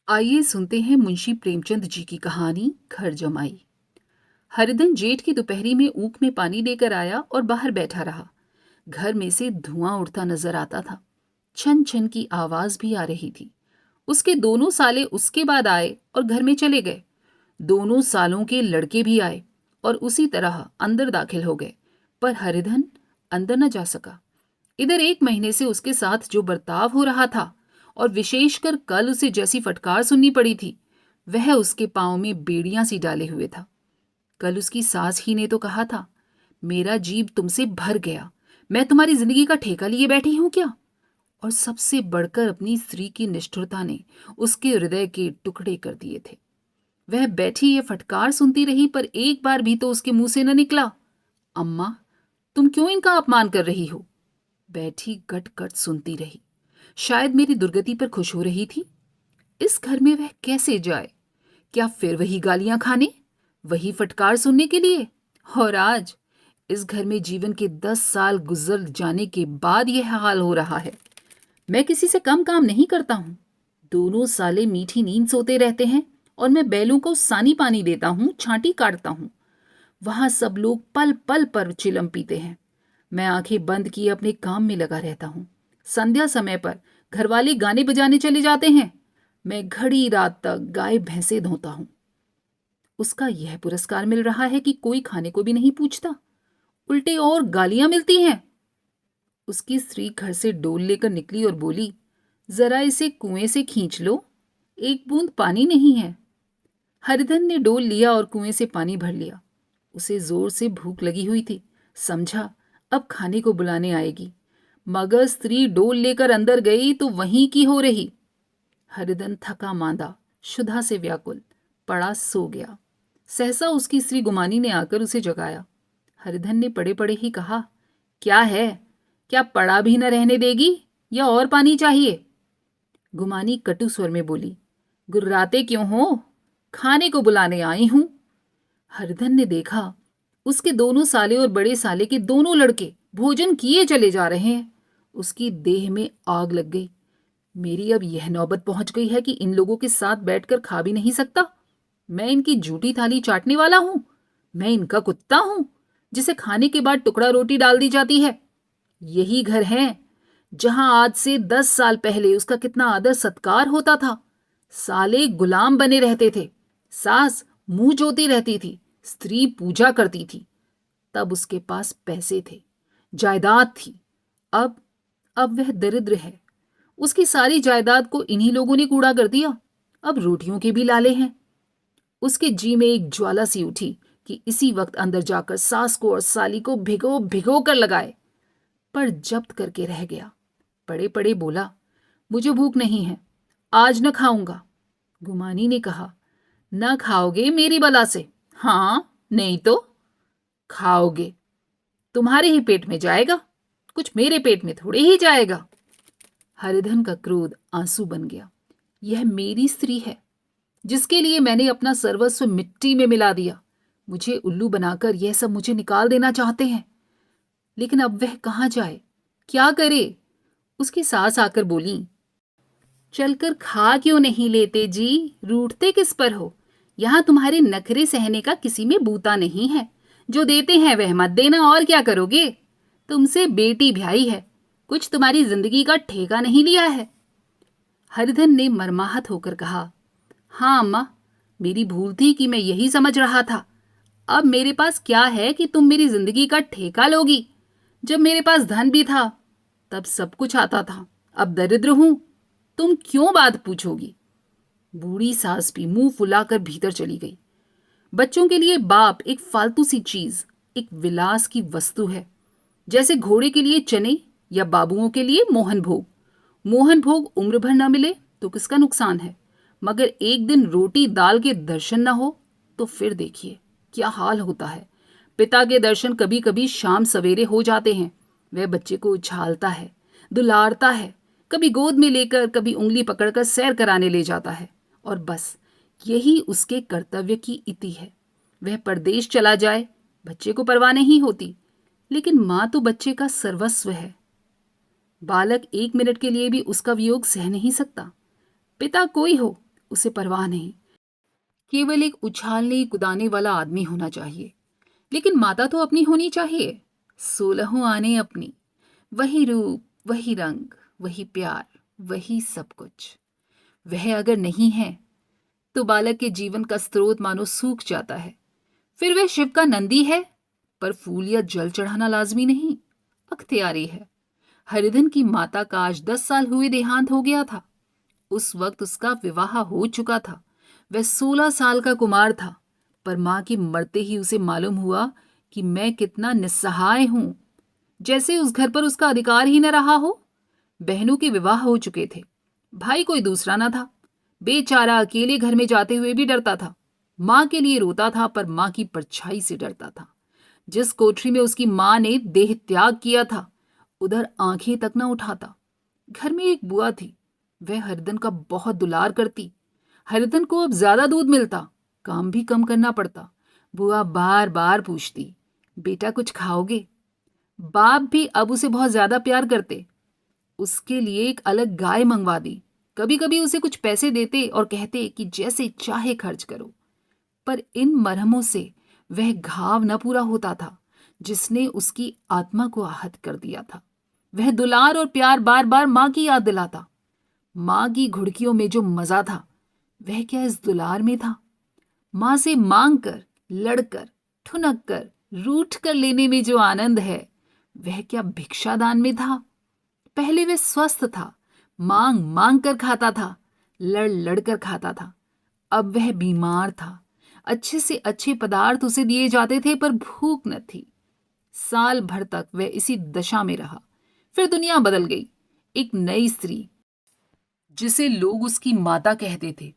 आइए सुनते हैं मुंशी प्रेमचंद जी की कहानी घर जमाई। हरिधन जेठ की दोपहरी में ऊख में पानी लेकर आया और बाहर बैठा रहा। घर में से धुआं उड़ता नजर आता था। छन छन की आवाज भी आ रही थी। उसके दोनों साले उसके बाद आए और घर में चले गए। दोनों सालों के लड़के भी आए और उसी तरह अंदर दाखिल हो गए, पर हरिधन अंदर न जा सका। इधर 1 महीने से उसके साथ जो बर्ताव हो रहा था और विशेषकर कल उसे जैसी फटकार सुननी पड़ी थी, वह उसके पांव में बेड़ियां सी डाले हुए था। कल उसकी सास ही ने तो कहा था, मेरा जीव तुमसे भर गया, मैं तुम्हारी जिंदगी का ठेका लिए बैठी हूं क्या। और सबसे बढ़कर अपनी स्त्री की निष्ठुरता ने उसके हृदय के टुकड़े कर दिए थे। वह बैठी ये फटकार सुनती रही, पर एक बार भी तो उसके मुंह से न निकला, अम्मा, तुम क्यों इनका अपमान कर रही हो। बैठी गट गट सुनती रही। शायद मेरी दुर्गति पर खुश हो रही थी। इस घर में वह कैसे जाए? क्या फिर वही गालियां खाने, वही फटकार सुनने के लिए? और आज इस घर में जीवन के 10 साल गुजर जाने के बाद यह हाल हो रहा है। मैं किसी से कम काम नहीं करता हूं। दोनों साले मीठी नींद सोते रहते हैं और मैं बैलों को सानी पानी देता हूं, छांटी काटता हूं। वहां सब लोग पल पल पर चिलम पीते हैं। मैं आंखें बंद किए अपने काम में लगा रहता हूं। संध्या समय पर घरवाले गाने बजाने चले जाते हैं। मैं घड़ी रात तक गाय भैंसे धोता हूं। उसका यह पुरस्कार मिल रहा है कि कोई खाने को भी नहीं पूछता, उल्टे और गालियां मिलती हैं। उसकी स्त्री घर से डोल लेकर निकली और बोली, जरा इसे कुएं से खींच लो, एक बूंद पानी नहीं है। हरिधन ने डोल लिया और कुएं से पानी भर लिया। उसे जोर से भूख लगी हुई थी। समझा अब खाने को बुलाने आएगी, मगर स्त्री डोल लेकर अंदर गई तो वहीं की हो रही। हरिधन थका मांदा, क्षुधा से व्याकुल पड़ा सो गया। सहसा उसकी स्त्री गुमानी ने आकर उसे जगाया। हरिधन ने पड़े पड़े ही कहा, क्या है, क्या पड़ा भी न रहने देगी या और पानी चाहिए। गुमानी कटु स्वर में बोली, गुर्राते क्यों हो, खाने को बुलाने आई हूं। हरिधन ने देखा उसके दोनों साले और बड़े साले के दोनों लड़के भोजन किए चले जा रहे हैं। उसकी देह में आग लग गई। मेरी अब यह नौबत पहुंच गई है कि इन लोगों के साथ बैठकर खा भी नहीं सकता। मैं इनकी झूठी थाली चाटने वाला हूं। मैं इनका कुत्ता हूं जिसे खाने के बाद टुकड़ा रोटी डाल दी जाती है। यही घर है जहां आज से 10 साल पहले उसका कितना आदर सत्कार होता था। साले गुलाम बने रहते थे, सास मुंह जोती रहती थी, स्त्री पूजा करती थी। तब उसके पास पैसे थे, जायदाद थी। अब अब वह दरिद्र है। उसकी सारी जायदाद को इन्हीं लोगों ने कूड़ा कर दिया। अब रोटियों के भी लाले हैं। उसके जी में एक ज्वाला सी उठी कि इसी वक्त अंदर जाकर सास को और साली को भिगो भिगो कर लगाए, पर जब्त करके रह गया। पड़े पड़े बोला, मुझे भूख नहीं है, आज न खाऊंगा। गुमानी ने कहा, न खाओगे मेरी बला से? हाँ, नहीं तो खाओगे। तुम्हारे ही पेट में जाएगा, कुछ मेरे पेट में थोड़े ही जाएगा। हरिधन का क्रोध आंसू बन गया। यह मेरी स्त्री है जिसके लिए मैंने अपना सर्वस्व मिट्टी में मिला दिया। मुझे उल्लू बनाकर यह सब मुझे निकाल देना चाहते हैं। लेकिन अब वह कहाँ जाए, क्या करे। उसकी सास आकर बोली, चलकर खा क्यों नहीं लेते जी, रूठते किस पर हो। यहां तुम्हारे नखरे सहने का किसी में बूता नहीं है। जो देते हैं वह मत देना, और क्या करोगे। तुमसे बेटी ब्याही है, कुछ तुम्हारी जिंदगी का ठेका नहीं लिया है। हरिधन ने मर्माहत होकर कहा, हाँ अम्मा, मेरी भूल थी कि मैं यही समझ रहा था। अब मेरे पास क्या है कि तुम मेरी जिंदगी का ठेका लोगी। जब मेरे पास धन भी था तब सब कुछ आता था, अब दरिद्र हूं, तुम क्यों बात पूछोगी। बूढ़ी सास भी मुंह फुलाकर भीतर चली गई। बच्चों के लिए बाप एक फालतू सी चीज, एक विलास की वस्तु है, जैसे घोड़े के लिए चने या बाबुओं के लिए मोहन भोग। मोहन भोग उम्र भर न मिले तो किसका नुकसान है, मगर एक दिन रोटी दाल के दर्शन न हो तो फिर देखिए क्या हाल होता है। पिता के दर्शन कभी कभी शाम सवेरे हो जाते हैं। वह बच्चे को उछालता है, दुलारता है, कभी गोद में लेकर कभी उंगली पकड़कर सैर कराने ले जाता है, और बस यही उसके कर्तव्य की इति है। वह परदेश चला जाए, बच्चे को परवाह नहीं होती, लेकिन माँ तो बच्चे का सर्वस्व है। बालक 1 मिनट के लिए भी उसका वियोग सह नहीं सकता। पिता कोई हो, उसे परवाह नहीं, केवल एक उछालने कूदाने वाला आदमी होना चाहिए। लेकिन माता तो अपनी होनी चाहिए, 16 आने अपनी, वही रूप, वही रंग, वही प्यार, वही सब कुछ। वह अगर नहीं है तो बालक के जीवन का स्रोत मानो सूख जाता है। फिर वह शिव का नंदी है, पर फूल या जल चढ़ाना लाजमी नहीं, अख्तियारी है। हरिधन की माता का आज 10 साल हुए देहांत हो गया था। उस वक्त उसका विवाह हो चुका था। वह 16 साल का कुमार था, पर मां की मरते ही उसे मालूम हुआ कि मैं कितना निस्सहाय हूं, जैसे उस घर पर उसका अधिकार ही न रहा हो। बहनों के विवाह हो चुके थे, भाई कोई दूसरा न था। बेचारा अकेले घर में जाते हुए भी डरता था। मां के लिए रोता था, पर मां की परछाई से डरता था। जिस कोठरी में उसकी मां ने देह त्याग किया था, उधर आंखें तक न उठाता। घर में एक बुआ थी, वह हरिधन का बहुत दुलार करती। हरिधन को अब ज्यादा दूध मिलता, काम भी कम करना पड़ता। बुआ बार बार पूछती, बेटा कुछ खाओगे? बाप भी अब उसे बहुत ज्यादा प्यार करते। उसके लिए एक अलग गाय मंगवा दी। कभी कभी उसे कुछ पैसे देते और कहते कि जैसे चाहे खर्च करो। पर इन मरहमों से वह घाव न पूरा होता था जिसने उसकी आत्मा को आहत कर दिया था। वह दुलार और प्यार बार बार मां की याद दिलाता। मां की घुड़कियों में जो मजा था, वह क्या इस दुलार में था? मां से मांग कर, लड़कर, ठुनक कर, रूठ कर लेने में जो आनंद है, वह क्या भिक्षादान में था? पहले वह स्वस्थ था, मांग मांग कर खाता था, लड़ लड़ कर खाता था। अब वह बीमार था। अच्छे से अच्छे पदार्थ उसे दिए जाते थे, पर भूख न थी। साल भर तक वह इसी दशा में रहा। फिर दुनिया बदल गई। एक नई स्त्री, जिसे लोग उसकी माता कहते थे,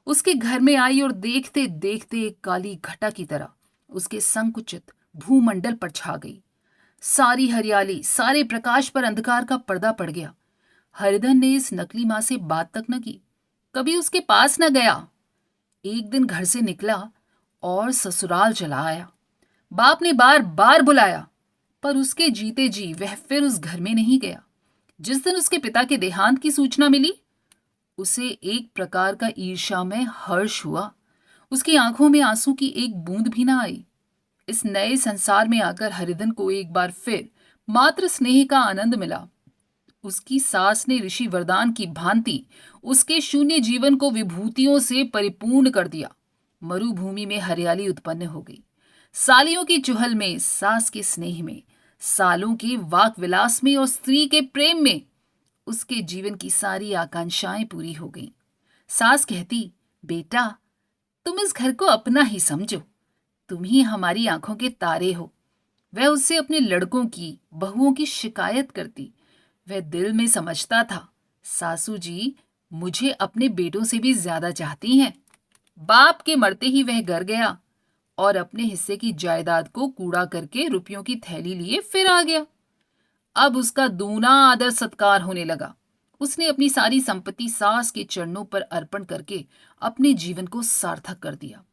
उसके घर में आई और देखते देखते एक काली घटा की तरह उसके संकुचित भूमंडल पर छा गई। सारी हरियाली, सारे प्रकाश पर अंधकार का पर्दा पड़ गया। हरिधन ने इस नकली मां से बात तक न की, कभी उसके पास न गया। एक दिन घर से निकला और ससुराल चला आया। बाप ने बार बार बुलाया, पर उसके जीते जी वह फिर उस घर में नहीं गया। जिस दिन उसके पिता के देहांत की सूचना मिली, उसे एक प्रकार का ईर्ष्यामय हर्ष हुआ। उसकी आंखों में आंसू की एक बूंद भी ना आई। इस नए संसार में आकर हरिधन को एक बार फिर मातृ स्नेह का आनंद मिला। उसकी सास ने ऋषि वरदान की भांति उसके शून्य जीवन को विभूतियों से परिपूर्ण कर दिया। मरुभूमि में हरियाली उत्पन्न हो गई। सालियों की चुहल में, सास के स्नेह में, सालों के वाक विलास में और स्त्री के प्रेम में उसके जीवन की सारी आकांक्षाएं पूरी हो गईं। सास कहती, बेटा तुम इस घर को अपना ही समझो, तुम ही हमारी आंखों के तारे हो। वह उससे अपने लड़कों की, बहुओं की शिकायत करती। वह दिल में समझता था, सासू जी मुझे अपने बेटों से भी ज्यादा चाहती हैं। बाप के मरते ही वह घर गया और अपने हिस्से की जायदाद को कूड़ा करके रुपयों की थैली लिए फिर आ गया। अब उसका दूना आदर सत्कार होने लगा। उसने अपनी सारी संपत्ति सास के चरणों पर अर्पण करके अपने जीवन को सार्थक कर दिया।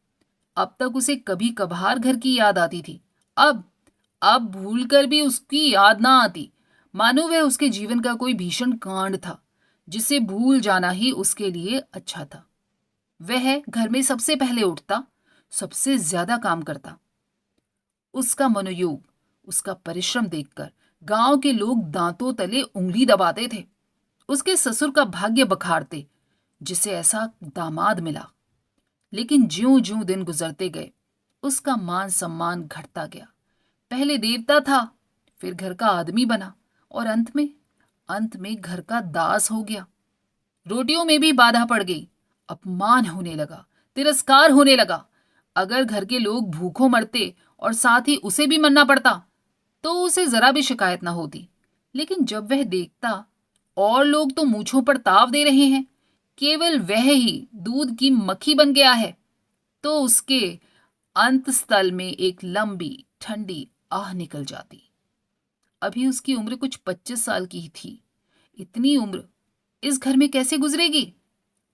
अब तक उसे कभी कभार घर की याद आती थी, अब भूलकर भी उसकी याद ना आती, मानो वह उसके जीवन का कोई भीषण कांड था जिसे भूल जाना ही उसके लिए अच्छा था। वह घर में सबसे पहले उठता, सबसे ज्यादा काम करता। उसका मनोयोग, उसका परिश्रम देखकर गांव के लोग दांतों तले उंगली दबाते थे। उसके ससुर का भाग्य बखारते, जिसे ऐसा दामाद मिला। लेकिन ज्यों ज्यों दिन गुजरते गए, उसका मान सम्मान घटता गया। पहले देवता था, फिर घर का आदमी बना और अंत में घर का दास हो गया। रोटियों में भी बाधा पड़ गई। अपमान होने लगा, तिरस्कार होने लगा। अगर घर के लोग भूखों मरते और साथ ही उसे भी मरना पड़ता, तो उसे जरा भी शिकायत ना होती। लेकिन जब वह देखता और लोग तो मूंछों पर ताव दे रहे हैं, केवल वह ही दूध की मक्खी बन गया है, तो उसके अंतस्थल में एक लंबी ठंडी आह निकल जाती। अभी उसकी उम्र कुछ 25 साल की ही थी। इतनी उम्र इस घर में कैसे गुजरेगी?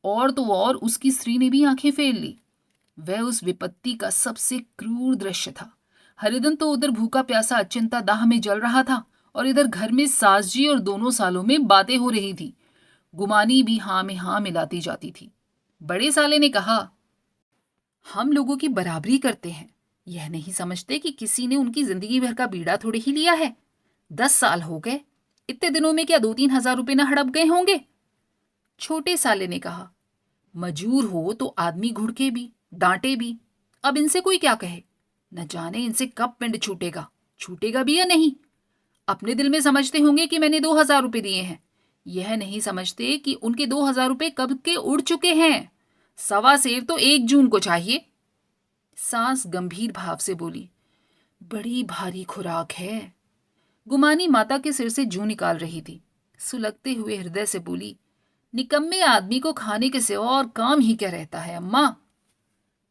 और तो और उसकी स्त्री ने भी आंखें फेर ली। वह उस विपत्ति का सबसे क्रूर दृश्य था। हरिधन तो उधर भूखा प्यासा अचिंता दाह में जल रहा था और इधर घर में सास जी और दोनों सालों में बातें हो रही थी। गुमानी भी हाँ में हाँ मिलाती जाती थी। बड़े साले ने कहा, हम लोगों की बराबरी करते हैं, यह नहीं समझते कि किसी ने उनकी जिंदगी भर का बीड़ा थोड़े ही लिया है। 10 साल हो गए, इतने दिनों में क्या 2-3 हजार रुपए न हड़प गए होंगे। छोटे साले ने कहा, मजूर हो तो आदमी घुड़के भी, डांटे भी, अब इनसे कोई क्या कहे। न जाने इनसे कब पिंड छूटेगा, छूटेगा भी या नहीं। अपने दिल में समझते होंगे कि मैंने 2 हजार रुपए दिए हैं, यह नहीं समझते कि उनके 2 हजार रुपए कब के उड़ चुके हैं। सवा सेर तो 1 जून को चाहिए। सास गंभीर भाव से बोली, बड़ी भारी खुराक है। गुमानी माता के सिर से जूं निकाल रही थी, सुलगते हुए हृदय से बोली, निकम्मे आदमी को खाने के सिवा और काम ही क्या रहता है अम्मा।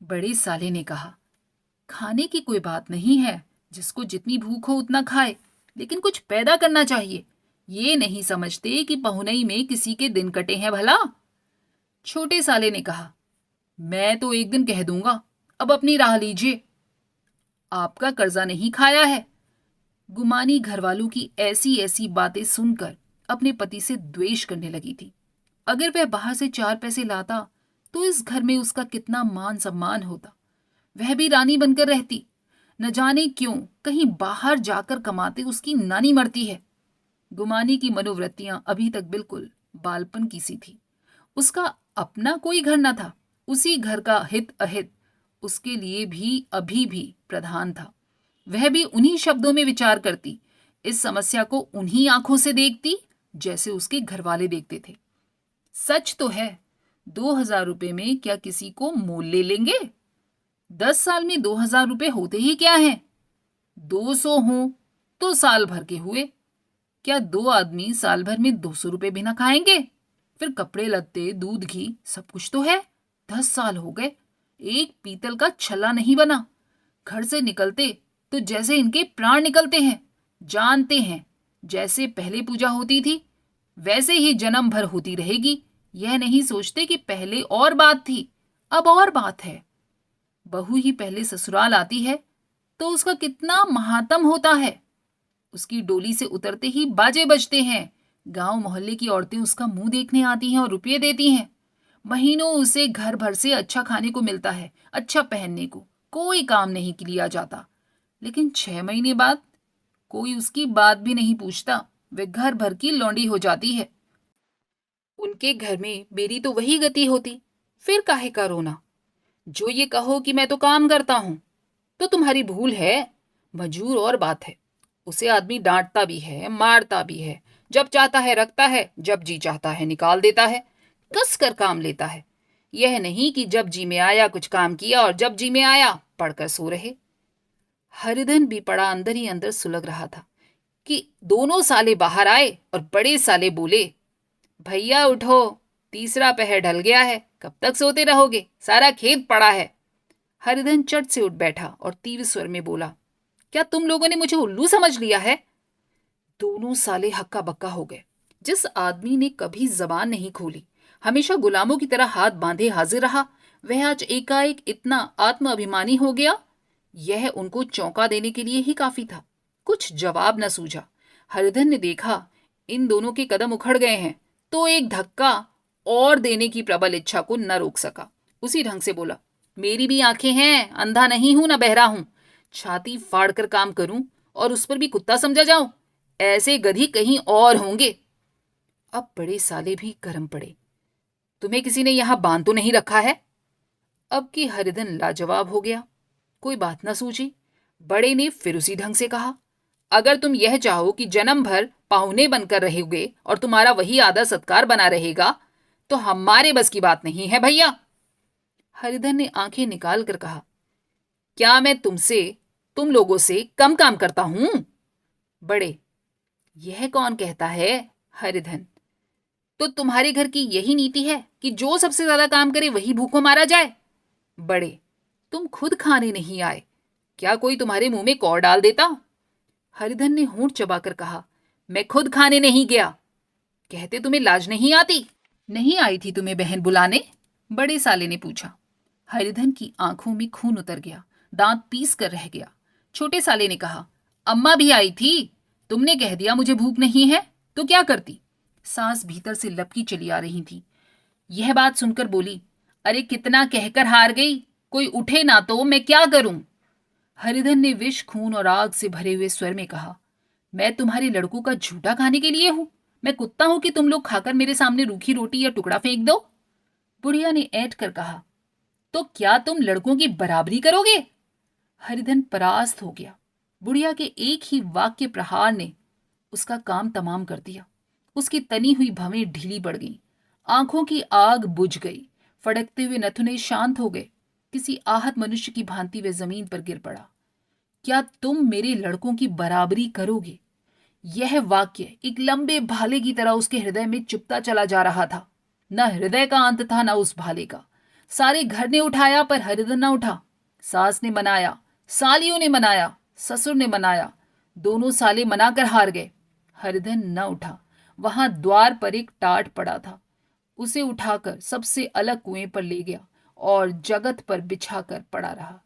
बड़े साले ने कहा, खाने की कोई बात नहीं है, जिसको जितनी भूख हो उतना खाए, लेकिन कुछ पैदा करना चाहिए। ये नहीं समझते कि पहुनई में किसी के दिन कटे हैं भला। छोटे साले ने कहा, मैं तो एक दिन कह दूंगा, अब अपनी राह लीजिए। आपका कर्जा नहीं खाया है। गुमानी घरवालों की ऐसी ऐसी बातें सुनकर अपने पति से द्वेष करने लगी थी। अगर वह बाहर से 4 पैसे लाता तो इस घर में उसका कितना मान सम्मान होता। वह भी रानी बनकर रहती। न जाने क्यों कहीं बाहर जाकर कमाते उसकी नानी मरती है। गुमानी की मनोवृत्तियां अभी तक बिल्कुल बालपन की सी थी। उसका अपना कोई घर न था। उसी घर का हित अहित उसके लिए भी अभी भी प्रधान था। वह भी उन्हीं शब्दों में विचार करती, इस समस्या को उन्हीं आंखों से देखती जैसे उसके घरवाले देखते थे। सच तो है, 2 हजार रुपए में क्या किसी को मोल ले लेंगे। 10 साल में 2 हजार रुपए होते ही क्या हैं। 200 हों तो साल भर के हुए। क्या 2 आदमी साल भर में 200 रुपए भी ना खाएंगे। फिर कपड़े लत्ते, दूध, घी सब कुछ तो है। 10 साल हो गए, एक पीतल का छल्ला नहीं बना। घर से निकलते तो जैसे इनके प्राण निकलते हैं। जानते हैं, जैसे पहले पूजा होती थी वैसे ही जन्म भर होती रहेगी। यह नहीं सोचते कि पहले और बात थी, अब और बात है। बहू ही पहले ससुराल आती है तो उसका कितना महात्म होता है। उसकी डोली से उतरते ही बाजे बजते हैं। गांव मोहल्ले की औरतें उसका मुंह देखने आती हैं और रुपये देती हैं। महीनों उसे घर भर से अच्छा खाने को मिलता है, अच्छा पहनने को, कोई काम नहीं किया जाता। लेकिन 6 महीने बाद कोई उसकी बात भी नहीं पूछता। वे घर भर की लौंडी हो जाती है। उनके घर में मेरी तो वही गति होती, फिर काहे का रोना। जो ये कहो कि मैं तो काम करता हूं तो तुम्हारी भूल है। मजूर और बात है, उसे आदमी डांटता भी है, मारता भी है। जब चाहता है रखता है, जब जी चाहता है निकाल देता है, कस कर काम लेता है। यह नहीं कि जब जी में आया कुछ काम किया और जब जी में आया पढ़कर सो रहे। हरिधन भी पड़ा अंदर ही अंदर सुलग रहा था कि दोनों साले बाहर आए और बड़े साले बोले, भैया उठो, तीसरा पहर ढल गया है, कब तक सोते रहोगे, सारा खेत पड़ा है। हरिधन चट से उठ बैठा और तीव्र स्वर में बोला, क्या तुम लोगों ने मुझे उल्लू समझ लिया है। दोनों साले हक्का बक्का हो गए। जिस आदमी ने कभी जबान नहीं खोली, हमेशा गुलामों की तरह हाथ बांधे हाजिर रहा, वह आज एकाएक इतना आत्म अभिमानी हो गया। यह उनको चौंका देने के लिए ही काफी था। कुछ जवाब न सूझा। हरिधन ने देखा इन दोनों के कदम उखड़ गए हैं तो एक धक्का और देने की प्रबल इच्छा को न रोक सका। उसी ढंग से बोला, मेरी भी आंखें हैं, अंधा नहीं हूं न बहरा हूं। छाती फाड़ कर काम करूं और उस पर भी कुत्ता समझा जाऊं, ऐसे गधी कहीं और होंगे। अब बड़े साले भी गर्म पड़े। तुम्हें किसी ने यहां बांध तो नहीं रखा है। अब की हरिधन लाजवाब हो गया। कोई बात न सूझी। बड़े ने फिर उसी ढंग से कहा, अगर तुम यह चाहो कि जन्म भर पाहुने बनकर रहोगे और तुम्हारा वही आदर सत्कार बना रहेगा तो हमारे बस की बात नहीं है भैया। हरिधन ने आंखें निकाल कर कहा, क्या मैं तुम लोगों से कम काम करता हूं। बड़े, यह कौन कहता है। हरिधन, तो तुम्हारे घर की यही नीति है कि जो सबसे ज्यादा काम करे वही भूखों मारा जाए। बड़े, तुम खुद खाने नहीं आए, क्या कोई तुम्हारे मुंह में कौर डाल देता। हरिधन ने होंठ चबाकर कहा, मैं खुद खाने नहीं गया। कहते तुम्हें लाज नहीं आती। नहीं आई थी तुम्हें बहन बुलाने। बड़े साले ने पूछा। हरिधन की आंखों में खून उतर गया, दांत पीस कर रह गया। छोटे साले ने कहा, अम्मा भी आई थी, तुमने कह दिया मुझे भूख नहीं है तो क्या करती। सास भीतर से लपकी चली आ रही थी। यह बात सुनकर बोली, अरे कितना कहकर हार गई, कोई उठे ना तो मैं क्या करूं? हरिधन ने विष, खून और आग से भरे हुए स्वर में कहा। मैं तुम्हारे लड़कों का झूठा खाने के लिए हूं? मैं कुत्ता हूं कि तुम लोग खाकर मेरे सामने रूखी रोटी या टुकड़ा फेंक दो? बुढ़िया ने ऐंठ कर कहा। तो क्या तुम लड़कों की बराबरी करोगे? हरिधन परास्त हो गया। बुढ़िया के एक ही वाक्य प्रहार ने उसका काम तमाम कर दिया। उसकी तनी हुई भवें ढीली पड़ गईं, आंखों की आग बुझ गई, फड़कते हुए नथुने शांत हो गए। किसी आहत मनुष्य की भांति वे जमीन पर गिर पड़ा। क्या तुम मेरे लड़कों की बराबरी करोगे? यह वाक्य एक लंबे भाले की तरह उसके हृदय में चुभता चला जा रहा था। न हृदय का अंत था, न उस भाले का। सारे घर ने उठाया पर हरिधन न उठा। सास ने मनाया, सालियों ने मनाया, ससुर ने मनाया, दोनों साले मनाकर हार गए। हरिधन न उठा। वहां द्वार पर एक टाट पड़ा था। उसे उठाकर सबसे अलग कुएं पर ले गया और जगत पर बिछाकर पड़ा रहा।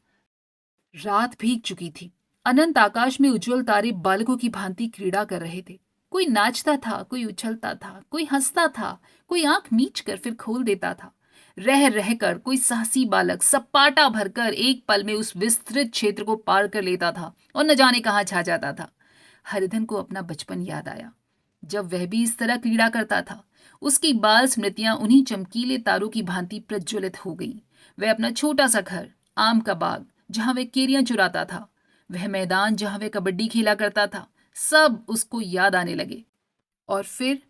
रात भीग चुकी थी। अनंत आकाश में उज्जवल तारे बालकों की भांति क्रीड़ा कर रहे थे। कोई नाचता था, कोई उछलता था, कोई हंसता था, कोई आंख मीच कर फिर खोल देता था। रह रहकर कोई साहसी बालक सपाटा भरकर एक पल में उस विस्तृत क्षेत्र को पार कर लेता था और न जाने कहाँ छा जाता था। हरिधन को अपना बचपन याद आया, जब वह भी इस तरह क्रीड़ा करता था। उसकी बाल स्मृतियां उन्हीं चमकीले तारों की भांति प्रज्वलित हो गईं। वह अपना छोटा सा घर, आम का बाग जहां वह केरियां चुराता था, वह मैदान जहां वह कबड्डी खेला करता था, सब उसको याद आने लगे। और फिर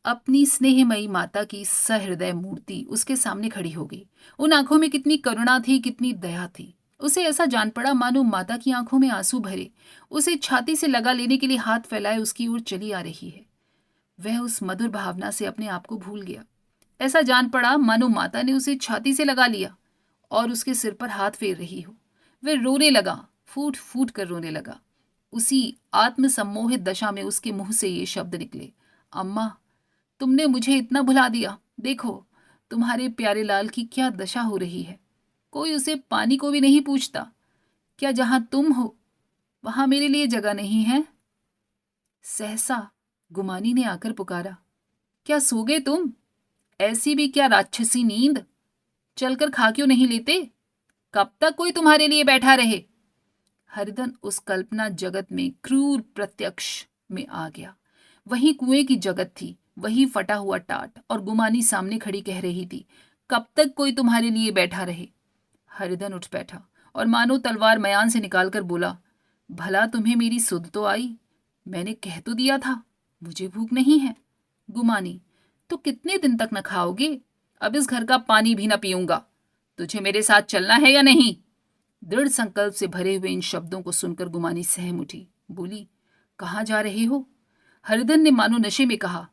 अपनी स्नेहमयी माता की सहृदय मूर्ति उसके सामने खड़ी हो गई। उन आंखों में कितनी करुणा थी, कितनी दया थी। उसे ऐसा जान पड़ा मानो माता की आंखों में आंसू भरे उसे छाती से लगा लेने के लिए हाथ फैलाए उसकी ओर चली आ रही है। वह उस मधुर भावना से अपने आप को भूल गया। ऐसा जान पड़ा मानो माता ने उसे छाती से लगा लिया और उसके सिर पर हाथ फेर रही हो। वह रोने लगा, फूट फूट कर रोने लगा। उसी आत्मसम्मोहित दशा में उसके मुंह से ये शब्द निकले, अम्मा, तुमने मुझे इतना भुला दिया। देखो तुम्हारे प्यारे लाल की क्या दशा हो रही है। कोई उसे पानी को भी नहीं पूछता। क्या जहां तुम हो वहां मेरे लिए जगह नहीं है? सहसा गुमानी ने आकर पुकारा, क्या सो गए तुम? ऐसी भी क्या राक्षसी नींद? चलकर खा क्यों नहीं लेते? कब तक कोई तुम्हारे लिए बैठा रहे? हरिधन उस कल्पना जगत में क्रूर प्रत्यक्ष में आ गया। वही कुएं की जगत थी, वही फटा हुआ टाट, और गुमानी सामने खड़ी कह रही थी, कब तक कोई तुम्हारे लिए बैठा रहे? हरिधन उठ बैठा और मानो तलवार मयान से निकालकर बोला, भला तुम्हें मेरी सुध तो आई? मैंने कह तो दिया था मुझे भूख नहीं है। गुमानी, तो कितने दिन तक न खाओगे? अब इस घर का पानी भी न पीऊंगा। तुझे मेरे साथ चलना है या नहीं? दृढ़ संकल्प से भरे हुए इन शब्दों को सुनकर गुमानी सहम उठी। बोली, कहाँ जा रहे हो? हरिधन ने मानो नशे में कहा,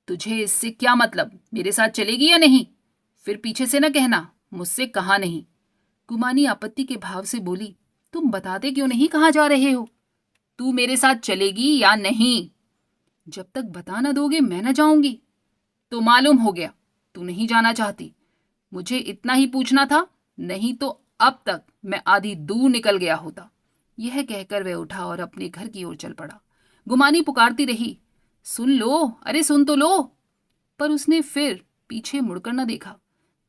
तुझे इससे क्या मतलब? मेरे साथ चलेगी या नहीं? फिर पीछे से न कहना मुझसे कहा नहीं। गुमानी आपत्ति के भाव से बोली, तुम बताते क्यों नहीं कहाँ जा रहे हो? तू मेरे साथ चलेगी या नहीं? जब तक बता ना दोगे मैं न जाऊंगी। तो मालूम हो गया तू नहीं जाना चाहती। मुझे इतना ही पूछना था, नहीं तो अब तक मैं आधी दूर निकल गया होता। यह कहकर वह उठा और अपने घर की ओर चल पड़ा। गुमानी पुकारती रही, सुन लो, अरे सुन तो लो। पर उसने फिर पीछे मुड़कर न देखा।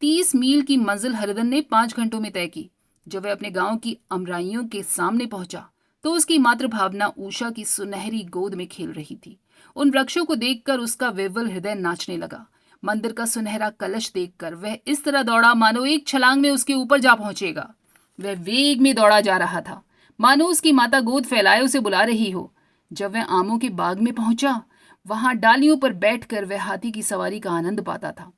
30 मील की मंजिल हरिधन ने 5 घंटों में तय की। जब वह अपने गांव की अमराइयों के सामने पहुंचा तो उसकी मातृभावना उषा की सुनहरी गोद में खेल रही थी। उन वृक्षों को देखकर उसका विह्वल हृदय नाचने लगा। मंदिर का सुनहरा कलश देखकर वह इस तरह दौड़ा मानो एक छलांग में उसके ऊपर जा पहुंचेगा। वह वेग में दौड़ा जा रहा था, मानो उसकी माता गोद फैलाए उसे बुला रही हो। जब वह आमों के बाग में पहुंचा, वहां डालियों पर बैठकर वह हाथी की सवारी का आनंद पाता था।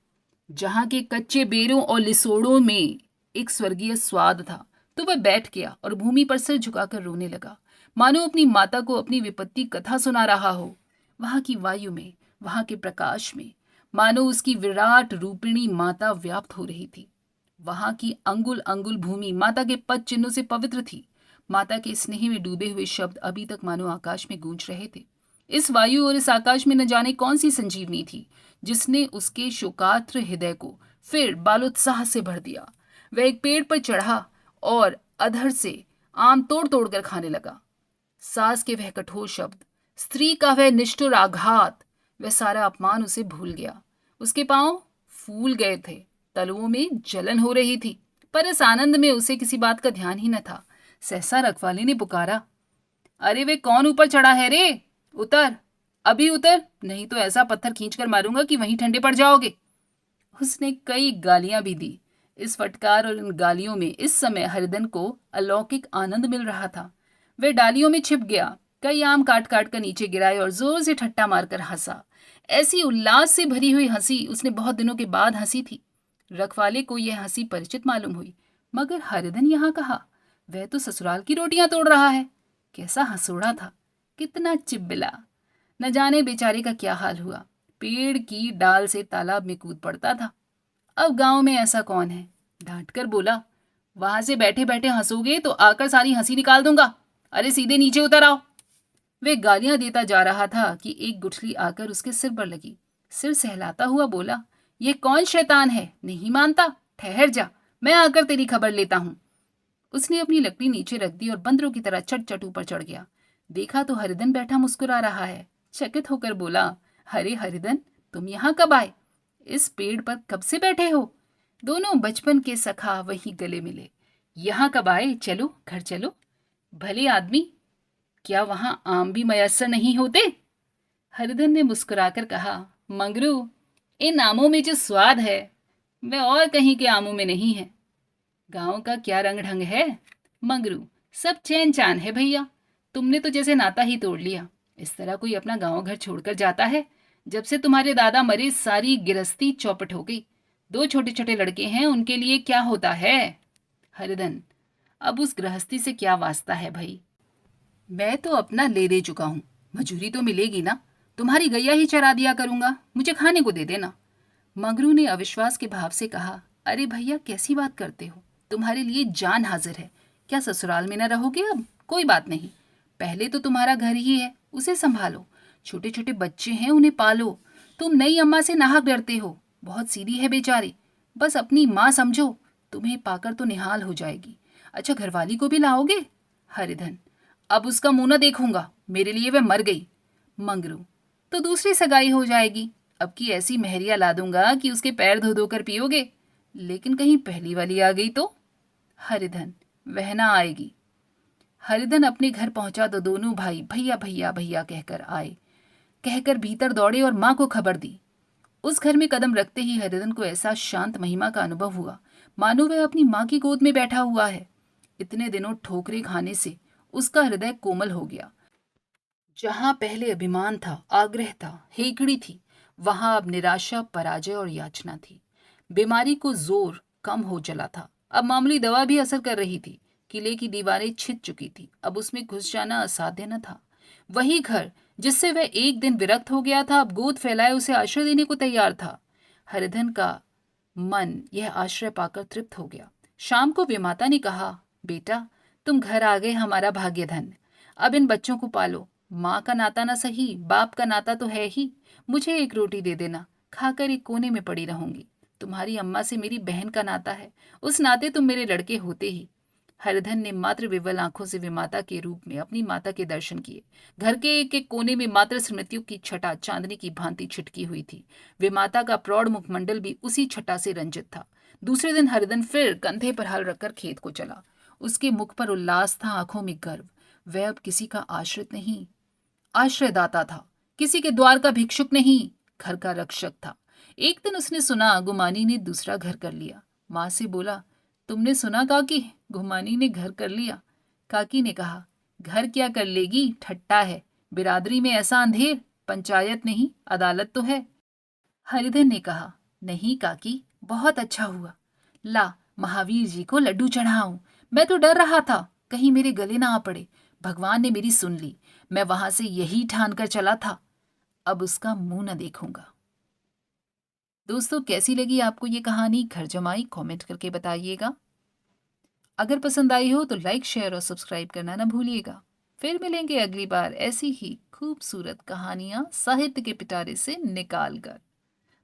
जहां के कच्चे बेरों और लिसोड़ों में एक स्वर्गीय स्वाद था, तो वह बैठ गया और भूमि पर सिर झुकाकर रोने लगा, मानो अपनी माता को अपनी विपत्ति कथा सुना रहा हो। वहां की वायु में, वहां के प्रकाश में मानो उसकी विराट रूपिणी माता व्याप्त हो रही थी। वहां की अंगुल अंगुल भूमि माता के पद चिन्हों से पवित्र थी। माता के स्नेह में डूबे हुए शब्द अभी तक मानो आकाश में गूंज रहे थे। इस वायु और इस आकाश में न जाने कौन सी संजीवनी थी जिसने उसके शोकात्र हृदय को फिर बालोत्साह से भर दिया। वह एक पेड़ पर चढ़ा और अधर से आम तोड़ तोड़ कर खाने लगा। सास के वह कठोर शब्द, स्त्री का वह निष्ठुर आघात, वह सारा अपमान उसे भूल गया। उसके पांव फूल गए थे। तलुओं में जलन हो रही थी, पर इस आनंद में उसे किसी बात का ध्यान ही न था। सहसा रखवाले ने पुकारा, अरे वे कौन ऊपर चढ़ा है रे? उतर, अभी उतर, नहीं तो ऐसा पत्थर खींचकर मारूंगा कि वहीं ठंडे पड़ जाओगे। उसने कई गालियां भी दी। इस फटकार और इन गालियों में इस समय हरिधन को अलौकिक आनंद मिल रहा था। वह डालियों में छिप गया, कई आम काट काट कर नीचे गिराए और जोर से ठट्टा मारकर हंसा। ऐसी उल्लास से भरी हुई हंसी उसने बहुत दिनों के बाद हंसी थी। रखवाले को यह हंसी परिचित मालूम हुई, मगर हरिधन यहाँ कहा? वह तो ससुराल की रोटियां तोड़ रहा है। कैसा हंसोड़ा था, कितना चिब्बिला। न जाने बेचारे का क्या हाल हुआ। पेड़ की डाल से तालाब में कूद पड़ता था। अब गांव में ऐसा कौन है? डांट कर बोला, वहां से बैठे बैठे हंसोगे तो आकर सारी हंसी निकाल दूंगा। अरे सीधे नीचे उतर आओ। वे गालियां देता जा रहा था कि एक गुठली आकर उसके सिर पर लगी। सिर सहलाता हुआ बोला, ये कौन शैतान है? नहीं मानता? ठहर जा, मैं आकर तेरी खबर लेता हूं। उसने अपनी लकड़ी नीचे रख दी और बंदरों की तरह चट चट ऊपर चढ़ गया। देखा तो हरिधन बैठा मुस्कुरा रहा है। चकित होकर बोला, अरे हरिधन, तुम यहाँ कब आए? इस पेड़ पर कब से बैठे हो? दोनों बचपन के सखा वहीं गले मिले। यहाँ कब आए? चलो घर चलो। भले आदमी, क्या वहां आम भी मयस्सर नहीं होते? हरिधन ने मुस्कुराकर कहा, मंगरू, इन आमों में जो स्वाद है वह और कहीं के आमों में नहीं है। गांव का क्या रंग ढंग है मंगरू, सब चैन चान है भैया। तुमने तो जैसे नाता ही तोड़ लिया। इस तरह कोई अपना गांव घर छोड़कर जाता है? जब से तुम्हारे दादा मरे सारी गिरस्ती चौपट हो गई। 2 छोटे छोटे लड़के हैं, उनके लिए क्या होता है? हरिधन, अब उस गृहस्थी से क्या वास्ता है भाई? मैं तो अपना ले दे चुका हूं, मजूरी तो मिलेगी ना। तुम्हारी गैया ही चरा दिया करूंगा, मुझे खाने को दे देना। मंगरू ने अविश्वास के भाव से कहा, अरे भैया कैसी बात करते हो? तुम्हारे लिए जान हाजिर है। क्या ससुराल में न रहोगे अब? कोई बात नहीं, पहले तो तुम्हारा घर ही है, उसे संभालो। छोटे छोटे बच्चे हैं, उन्हें पालो। तुम नई अम्मा से नाहक डरते हो, बहुत सीधी है बेचारी, बस अपनी माँ समझो। तुम्हें पाकर तो निहाल हो जाएगी। अच्छा, घरवाली को भी लाओगे? हरिधन, अब उसका मुंह न देखूंगा, मेरे लिए वह मर गई। मंगरू, तो दूसरी सगाई हो जाएगी। अब की ऐसी मेहरिया ला दूंगा कि उसके पैर धो धो कर पियोगे। लेकिन कहीं पहली वाली आ गई तो? हरिधन, वह ना आएगी। हरिधन अपने घर पहुंचा तो दोनों भाई भैया भैया भैया कहकर आए। कहकर भीतर दौड़े और माँ को खबर दी। उस घर में कदम रखते ही हरिधन को ऐसा शांत महिमा का अनुभव हुआ, मानो वह अपनी माँ की गोद में बैठा हुआ है। इतने दिनों ठोकरे खाने से उसका हृदय कोमल हो गया। जहां पहले अभिमान था, आग्रह था, हेकड़ी थी, वहां अब निराशा, पराजय और याचना थी। बीमारी को जोर कम हो चला था। अब मामूली दवा भी असर कर रही थी। किले की दीवारें छिद चुकी थी, अब उसमें घुस जाना असाध्य न था। वही घर जिससे वह एक दिन विरक्त हो गया था, अब गोद फैलाए उसे आश्रय देने को तैयार था। हरिधन का मन यह आश्रय पाकर तृप्त हो गया। शाम को विमाता ने कहा, बेटा, तुम घर आ गए, हमारा भाग्य धन। अब इन बच्चों को पालो। माँ का नाता ना सही, बाप का नाता तो है ही। मुझे एक रोटी दे देना, खाकर एक कोने में पड़ी रहूंगी। तुम्हारी अम्मा से मेरी बहन का नाता है, उस नाते तुम मेरे लड़के होते ही। हरिधन ने मात्र विवल आंखों से विमाता के रूप में अपनी माता के दर्शन किए। घर के एक एक कोने में मात्र स्मृतियों की छटा चांदनी की भांति छिटकी हुई थी। विमाता का प्रौढ़ मुखमंडल भी उसी छटा से रंजित था। दूसरे दिन हरिधन फिर कंधे पर हल रखकर खेत को चला। उसके मुख पर उल्लास था, आंखों में गर्व। वह अब किसी का आश्रित नहीं, आश्रयदाता था। किसी के द्वार का भिक्षुक नहीं, घर का रक्षक था। एक दिन उसने सुना गुमानी ने दूसरा घर कर लिया। माँ से बोला, तुमने सुना काकी, गुमानी ने घर कर लिया? काकी ने कहा, घर क्या कर लेगी, ठट्टा है। बिरादरी में ऐसा अंधेर, पंचायत नहीं अदालत तो है। हरिधन ने कहा, नहीं काकी, बहुत अच्छा हुआ। ला, महावीर जी को लड्डू चढ़ाऊं। मैं तो डर रहा था कहीं मेरे गले ना आ पड़े। भगवान ने मेरी सुन ली। मैं वहां से यही ठान कर चला था, अब उसका मुंह न देखूंगा। दोस्तों, कैसी लगी आपको ये कहानी घर जमाई? कमेंट करके बताइएगा। अगर पसंद आई हो तो लाइक, शेयर और सब्सक्राइब करना ना भूलिएगा। फिर मिलेंगे अगली बार ऐसी ही खूबसूरत कहानियां साहित्य के पिटारे से निकाल कर।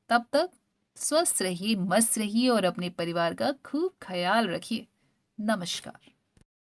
तब तक स्वस्थ रहिए, मस्त रहिए और अपने परिवार का खूब ख्याल रखिए। नमस्कार।